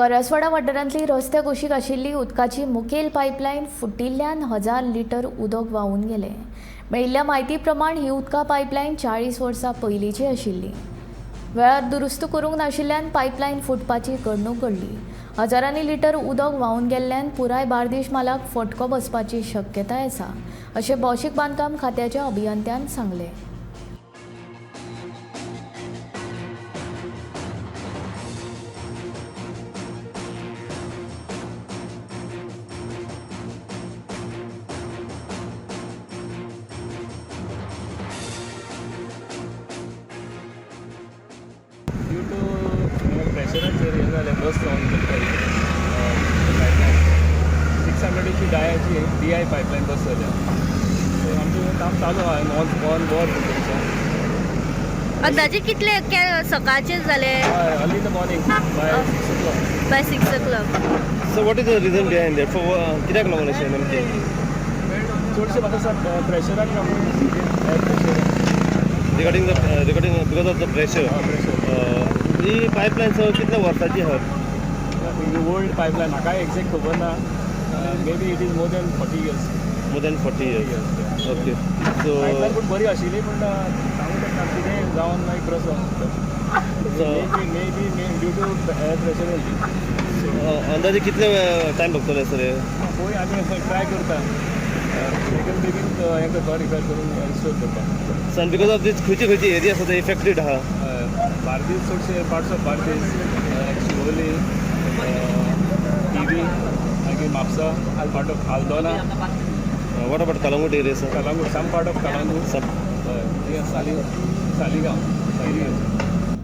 करसवाडा वाठारांतली रस्त्या कुशीक आशिल्ली उदकाची मुखेल पायपलायन फुटिल्ल्यान 1000 लिटर उदक व्हांवून गेलें. मेळिल्ल्या म्हायती प्रमाण ही उदका पायपलायन 40 वर्सां पयलींची आशिल्ली. वेळार दुरुस्त करूंक नाशिल्ल्यान पायपलायन फुटपाची घडणूक घडली. हजारांनी लिटर उदक व्हांवून गेल्ल्यान पुराय बार्देश म्हालाक फटको बसपाची शक्यताय आसा, अशें भौशीक बांदकाम खात्याच्या अभियंत्यान सांगलें. ड्यू टू प्रेशरान जर हे जालें बस जावन करताय 600ची डायाची DI पायपलायन बस जाल्या. सो आमचें काम चालू आहा ऑन बोर्ड अंदाजे कितले सकाळचे जाले? Early in the morning by 6 o'clock. By 6 o'clock. So what is the reason behind that? For कित्याक लागून अशें नेमकें? चडशे म्हाका दिसता प्रेशरान लागून air pressure Regarding because of the pressure. Pressure he pipeline कितल्या वर्साची आहा? ओल्ड पायपलायन म्हाका एक्झॅक्ट खबर ना. May be it is more than 40 years. More than 40 years. Okay. So pipeline पूण बरी आशिल्ली पूण सांगूंक शकना कितें जावन मागीर क्रॉस जावन may be due to air pressure only. अंदाजे कितले टायम लागतले सर? पळय आमी ट्राय करता बेगीन हें करता रिपेर करून रिस्टोर करता. सन बिकॉज ऑफ दीस खंयची एरिया आसा ते इफेक्टेड आहा? बार्देस चडशे पार्ट्स ऑफ बार्देस, शिवोली, टीवी, मागीर Mapusa, part of Aldona, what about Calangute area sir? Calangute, some part of Calangute, Saligao.